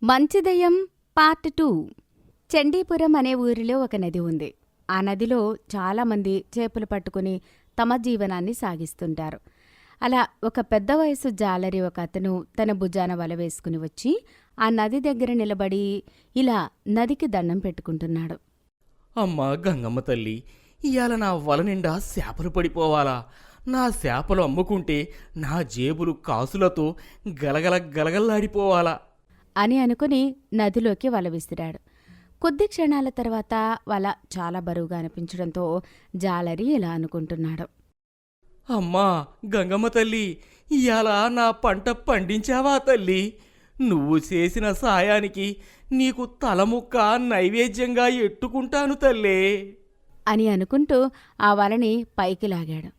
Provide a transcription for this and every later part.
మంచిదయం part 2. చండీపురం అనే ఊరిలో ఒక నది ఉంది. ఆ నదిలో చాలామంది చేపలు పట్టుకుని తమ జీవనాన్ని సాగిస్తుంటారు. అలా ఒక పెద్ద వయసు జాలరి ఒక అతను తన భుజాన వల వేసుకుని వచ్చి ఆ నది దగ్గర నిలబడి ఇలా నదికి దండం పెట్టుకుంటున్నాడు. అమ్మా గంగమ్మ తల్లి, ఇవాళ నా వల నిండా శాపలు పడిపోవాలా? నా శాపలు అమ్ముకుంటే నా జేబులు కాసులతో గలగల గలగల్లాడిపోవాలా అని అనుకుని నదిలోకి వల విసిరాడు. కొద్ది క్షణాల తర్వాత వల చాలా బరువుగా అనిపించడంతో జాలరి ఇలా అనుకుంటున్నాడు. అమ్మా గంగమ్మ తల్లి, ఇవాళ నా పంట పండించావా తల్లి? నువ్వు చేసిన సాయానికి నీకు తలముక్క నైవేద్యంగా ఎట్టుకుంటాను తల్లే అని అనుకుంటూ ఆ వలని పైకి లాగాడు.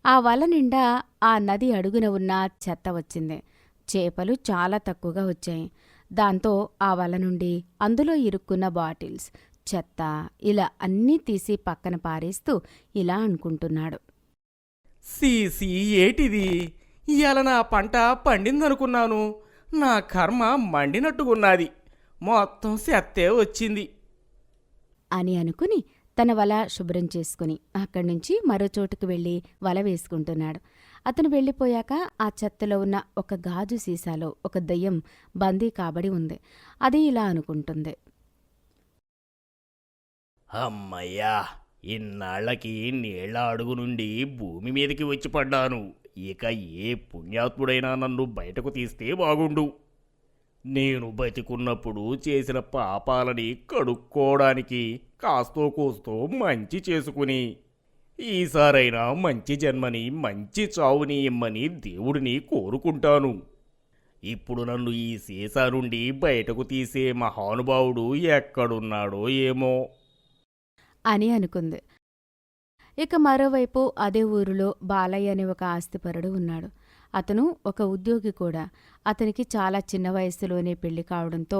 ఆ వల నిండా ఆ నది అడుగున ఉన్న చెత్త వచ్చింది. చేపలు చాలా తక్కువగా వచ్చాయి. దాంతో ఆ వల నుండి అందులో ఇరుక్కున్న బాటిల్స్, చెత్త ఇలా అన్నీ తీసి పక్కన పారేస్తూ ఇలా అనుకుంటున్నాడు. సీసీ ఏటిది? ఇవాళ నా పంట పండిందనుకున్నాను, నా కర్మ మండినట్టుకున్నది, మొత్తం చెత్తే వచ్చింది అని అనుకుని తన వల శుభ్రం చేసుకుని అక్కడి నుంచి మరో చోటుకు వెళ్ళి వల వేసుకుంటున్నాడు. అతను వెళ్ళిపోయాక ఆ చెత్తలో ఉన్న ఒక గాజు సీసాలో ఒక దయ్యం బందీ కాబడి ఉంది. అది ఇలా అనుకుంటుంది. అమ్మయ్యా, ఇన్నాళ్లకి నీళ్ల అడుగు నుండి భూమి మీదకి వచ్చి పడ్డాను. ఇక ఏ పుణ్యాత్ముడైనా నన్ను బయటకు తీస్తే బాగుండు. నేను బతికున్నప్పుడు చేసిన పాపాలని కడుక్కోవడానికి కాస్తో కోస్తో మంచి చేసుకుని ఈసారైనా మంచి జన్మని మంచి చావుని ఇమ్మని దేవుడిని కోరుకుంటాను. ఇప్పుడు నన్ను ఈ సీసా నుండి బయటకు తీసే మహానుభావుడు ఎక్కడున్నాడో ఏమో అని అనుకుంది. ఇక మరోవైపు అదే ఊరిలో బాలయ్య అనే ఒక ఆస్తిపరుడు ఉన్నాడు. అతను ఒక ఉద్యోగి కూడా. అతనికి చాలా చిన్న వయసులోనే పెళ్లి కావడంతో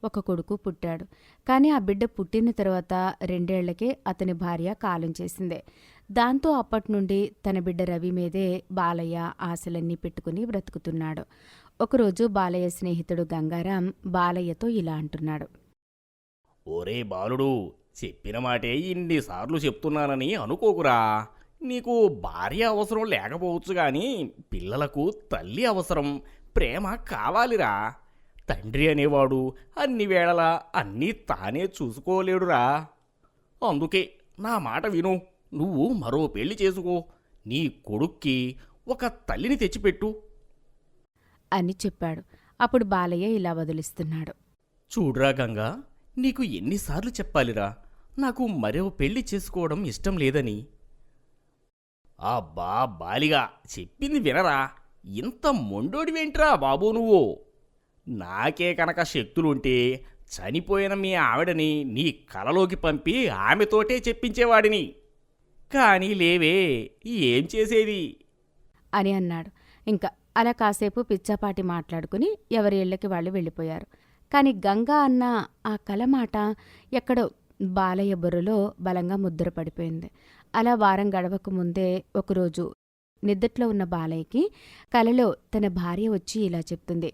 ఒక కొడుకు పుట్టాడు. కానీ ఆ బిడ్డ పుట్టిన తర్వాత 2 ఏళ్లకే అతని భార్య కాలం చేసిందే. దాంతో అప్పట్నుండి తన బిడ్డ రవి మీదే బాలయ్య ఆశలన్నీ పెట్టుకుని బ్రతుకుతున్నాడు. ఒకరోజు బాలయ్య స్నేహితుడు గంగారాం బాలయ్యతో ఇలా అంటున్నాడు. ఒరే బాలుడు, చెప్పిన మాటే ఇన్నిసార్లు చెప్తున్నానని అనుకోకురా. నీకు భార్య అవసరం లేకపోవచ్చు గాని పిల్లలకు తల్లి అవసరం, ప్రేమ కావాలిరా. తండ్రి అనేవాడు అన్ని వేళలా అన్నీ తానే చూసుకోలేడురా. అందుకే నా మాట విను, నువ్వు మరో పెళ్లి చేసుకో. నీ కొడుక్కి ఒక తల్లిని తెచ్చిపెట్టు అని చెప్పాడు. అప్పుడు బాలయ్య ఇలా వదిలిస్తున్నాడు. చూడ్రా గంగా, నీకు ఎన్నిసార్లు చెప్పాలిరా, నాకు మరో పెళ్లి చేసుకోవడం ఇష్టం లేదని. అబ్బా బాలిగా, చెప్పింది వినరా? ఇంత మొండోడివేంట్రా బాబూ నువ్వు? నాకే కనుక శక్తులుంటే చనిపోయిన మీ ఆవిడని నీ కలలోకి పంపి ఆమెతోటే చెప్పించేవాడిని. కానీ లేవే, ఏం చేసేది అని అన్నాడు. ఇంకా అలా కాసేపు పిచ్చాపాటి మాట్లాడుకుని ఎవరి ఇళ్లకి వాళ్ళు వెళ్ళిపోయారు. కాని గంగా అన్న ఆ కల మాట ఎక్కడో బాలయ్య బుర్రలో బలంగా ముద్ర పడిపోయింది. అలా వారం గడవక ముందే ఒకరోజు నిద్దట్లో ఉన్న బాలయ్యకి కలలో తన భార్య వచ్చి ఇలా చెప్తుంది.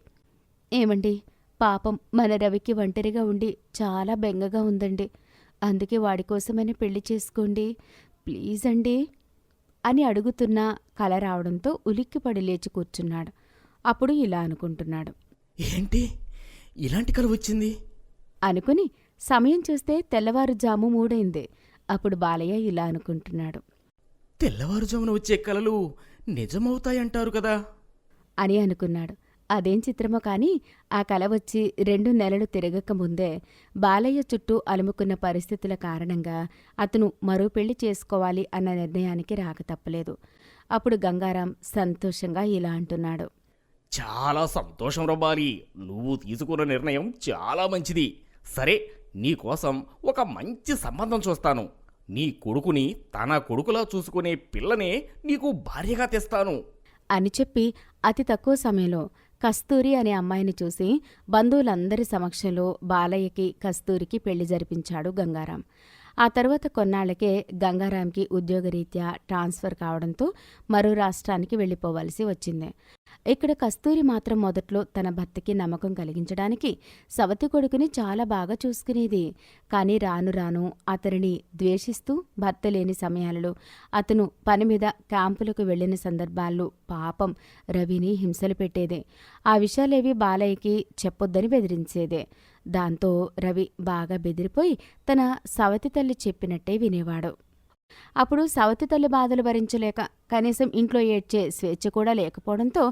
ఏమండి, పాపం మన రవికి ఒంటరిగా ఉండి చాలా బెంగగా ఉందండి. అందుకే వాడి కోసమైనా పెళ్లి చేసుకోండి ప్లీజ్ అండి అని అడుగుతున్నా కల రావడంతో ఉలిక్కిపడి లేచి కూర్చున్నాడు. అప్పుడు ఇలా అనుకుంటున్నాడు. ఏంటి ఇలాంటి కల వచ్చింది అనుకుని సమయం చూస్తే తెల్లవారుజాము 3 అప్పుడు బాలయ్య ఇలా అనుకుంటున్నాడు. తెల్లవారుజామున వచ్చే కలలు నిజమవుతాయంటారు కదా అని అనుకున్నాడు. అదేం చిత్రమో కాని ఆ కల వచ్చి 2 నెలలు తిరగక ముందే బాలయ్య చుట్టూ అలుముకున్న పరిస్థితుల కారణంగా అతను మరో పెళ్లి చేసుకోవాలి అన్న నిర్ణయానికి రాక తప్పలేదు. అప్పుడు గంగారాం సంతోషంగా ఇలా అంటున్నాడు. చాలా సంతోషం రబ్బాలి, నువ్వు తీసుకున్న నిర్ణయం చాలా మంచిది. సరే, నీకోసం ఒక మంచి సంబంధం చూస్తాను. నీ కొడుకుని తన కొడుకులా చూసుకునే పిల్లనే నీకు భార్యగా తెస్తాను అని చెప్పి అతి తక్కువ సమయంలో కస్తూరి అనే అమ్మాయిని చూసి బంధువులందరి సమక్షంలో బాలయ్యకి కస్తూరికి పెళ్లి జరిపించాడు గంగారాం. ఆ తర్వాత కొన్నాళ్లకే గంగారాంకి ఉద్యోగరీత్యా ట్రాన్స్ఫర్ కావడంతో మరో రాష్ట్రానికి వెళ్ళిపోవలసి వచ్చింది. ఇక్కడ కస్తూరి మాత్రం మొదట్లో తన భర్తకి నమ్మకం కలిగించడానికి సవతి కొడుకుని చాలా బాగా చూసుకునేది. కానీ రాను రాను అతనిని ద్వేషిస్తూ భర్త లేని సమయాలలో అతను పని మీద క్యాంపులకు వెళ్లిన సందర్భాల్లో పాపం రవిని హింసలు పెట్టేదే. ఆ విషయాలేవి బాలయ్యకి చెప్పొద్దని బెదిరించేదే. దాంతో రవి బాగా బెదిరిపోయి తన సవతి తల్లి చెప్పినట్టే వినేవాడు. అప్పుడు సవతి తల్లి బాధలు భరించలేక కనీసం ఇంట్లో ఏడ్చే స్వేచ్ఛ కూడా లేకపోవడంతో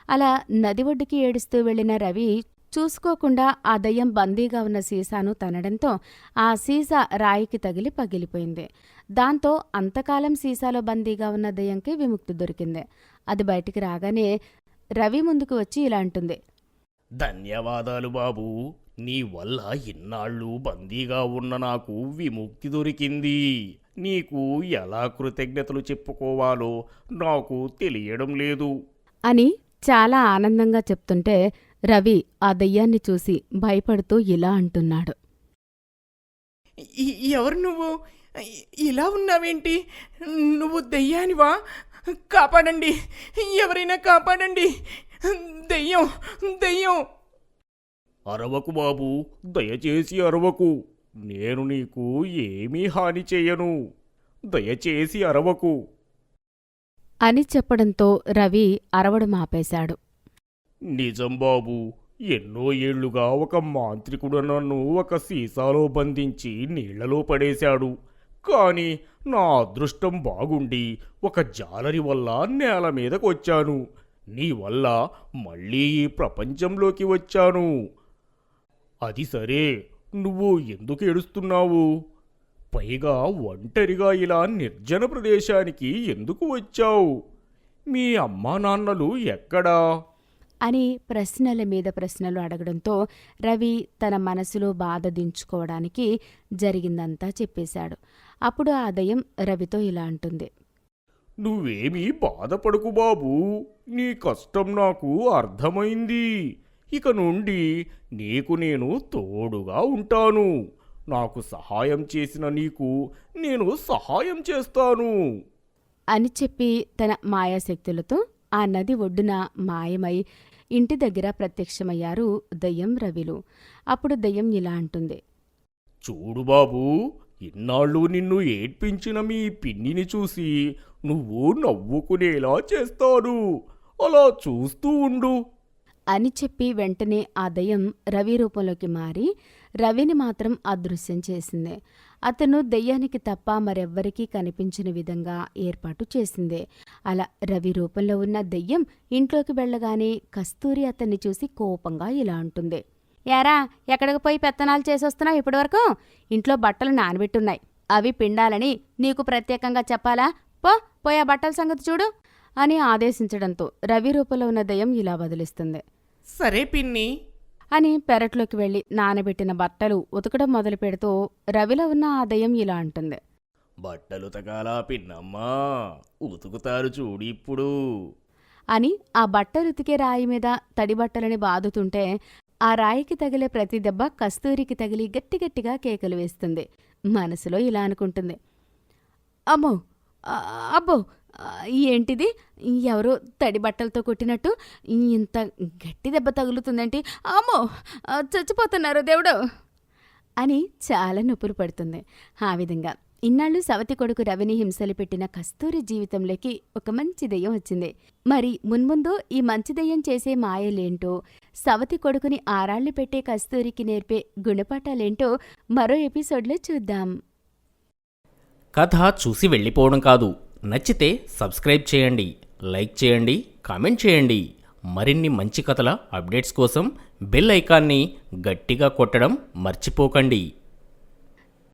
అలా నది ఒడ్డుకి ఏడుస్తూ వెళ్లిన రవి చూసుకోకుండా ఆ దయ్యం బందీగా ఉన్న సీసాను తనడంతో ఆ సీసా రాయికి తగిలి పగిలిపోయింది. దాంతో అంతకాలం సీసాలో బందీగా ఉన్న దయ్యంకి విముక్తి దొరికింది. అది బయటికి రాగానే రవి ముందుకు వచ్చి ఇలా అంటుంది. ధన్యవాదాలు బాబూ, నీ వల్ల ఇన్నాళ్ళు బందీగా ఉన్న నాకు విముక్తి దొరికింది. నీకు ఎలా కృతజ్ఞతలు చెప్పుకోవాలో నాకు తెలియడం లేదు అని చాలా ఆనందంగా చెప్తుంటే రవి ఆ దయ్యాన్ని చూసి భయపడుతూ ఇలా అంటున్నాడు. ఎవరు నువ్వు? ఇలా ఉన్నావేంటి? నువ్వు దెయ్యానివా? కాపాడండి, ఎవరైనా కాపాడండి, దెయ్యం దెయ్యం. అరవకు బాబు, దయచేసి అరవకు. నేను నీకు ఏమీ హాని చెయ్యను, దయచేసి అరవకు అని చెప్పడంతో రవి అరవడం ఆపేశాడు. నిజం బాబు, ఎన్నో ఏళ్లుగా ఒక మాంత్రికుడు నన్ను ఒక సీసాలో బంధించి నీళ్లలో పడేశాడు. కాని నా అదృష్టం బాగుండి ఒక జాలరి వల్ల నేల మీదకొచ్చాను. నీ వల్ల మళ్ళీ ఈ ప్రపంచంలోకి వచ్చాను. అది సరే, నువ్వు ఎందుకు ఏడుస్తున్నావు? పైగా ఒంటరిగా ఇలా నిర్జన ప్రదేశానికి ఎందుకు వచ్చావు? మీ అమ్మా నాన్నలు ఎక్కడా? అని ప్రశ్నల మీద ప్రశ్నలు అడగడంతో రవి తన మనసులో బాధ దించుకోవడానికి జరిగిందంతా చెప్పేశాడు. అప్పుడు ఆ దయ్యం రవితో ఇలా అంటుంది. నువ్వేమీ బాధపడకు బాబూ, నీ కష్టం నాకు అర్థమైంది. ఇక నుండి నీకు నేను తోడుగా ఉంటాను. నాకు సహాయం చేసిన నీకు నేను సహాయం చేస్తాను అని చెప్పి తన మాయాశక్తులతో ఆ నది ఒడ్డున మాయమై ఇంటి దగ్గర ప్రత్యక్షమయ్యారు దయ్యం రవిలు. అప్పుడు దయ్యం ఇలా అంటుంది. చూడు బాబూ, ఇన్నాళ్ళు నిన్ను ఏడ్పించిన మీ పిన్నిని చూసి నువ్వు నవ్వుకునేలా చేస్తాను. అలా చూస్తూ ఉండు అని చెప్పి వెంటనే ఆ దయ్యం రవి రూపంలోకి మారి రవిని మాత్రం అదృశ్యం చేసింది. అతను దయ్యానికి తప్ప మరెవ్వరికీ కనిపించని విధంగా ఏర్పాటు చేసింది. అలా రవి రూపంలో ఉన్న దయ్యం ఇంట్లోకి వెళ్ళగానే కస్తూరి అతన్ని చూసి కోపంగా ఇలా అంటుంది. యారా, ఎక్కడికి పోయి పెత్తనాలు చేసొస్తున్నావు ఇప్పటివరకు? ఇంట్లో బట్టలు నానబెట్టున్నాయి, అవి పిండాలని నీకు ప్రత్యేకంగా చెప్పాలా? పోయా బట్టల సంగతి చూడు అని ఆదేశించడంతో రవి రూపంలో ఉన్న దయ్యం ఇలా బదిలిస్తుంది. సరే పిన్ని అని పెరట్లోకి వెళ్లి నానబెట్టిన బట్టలు ఉతకడం మొదలు పెడుతూ రవిలో ఉన్న ఆ దయ్యం ఇలా అంటుంది. బట్టలు తగాలా పిన్నమ్మా, ఉతుకుతారు చూడు ఇప్పుడు అని ఆ బట్టలు ఉతికే రాయి మీద తడి బట్టలని బాదుతుంటే ఆ రాయికి తగిలే ప్రతి దెబ్బ కస్తూరికి తగిలి గట్టిగట్టిగా కేకలు వేస్తుంది. మనసులో ఇలా అనుకుంటుంది. అమ్మో, అబ్బో, ఏంటిది? ఎవరో తడి బట్టలతో కొట్టినట్టు ఇంత గట్టి దెబ్బ తగులుతుందేంటి? అమ్మో, చచ్చిపోతున్నారు దేవుడు అని చాలా నొప్పులు పడుతుంది. ఆ విధంగా ఇన్నాళ్ళు సవతి కొడుకు రవిని హింసలు పెట్టిన కస్తూరి జీవితంలోకి ఒక మంచి దెయ్యం వచ్చింది. మరి మున్ముందు ఈ మంచి దెయ్యం చేసే మాయలేంటో, సవతి కొడుకుని ఆరాళ్లు పెట్టే కస్తూరికి నేర్పే గుణపాఠాలేంటో మరో ఎపిసోడ్లో చూద్దాం. కథ చూసి వెళ్ళిపోవడం కాదు, నచ్చితే సబ్స్క్రైబ్ చేయండి, లైక్ చేయండి, కామెంట్ చేయండి. మరిన్ని మంచి కథల అప్డేట్స్ కోసం బెల్ ఐకాన్ని గట్టిగా కొట్టడం మర్చిపోకండి.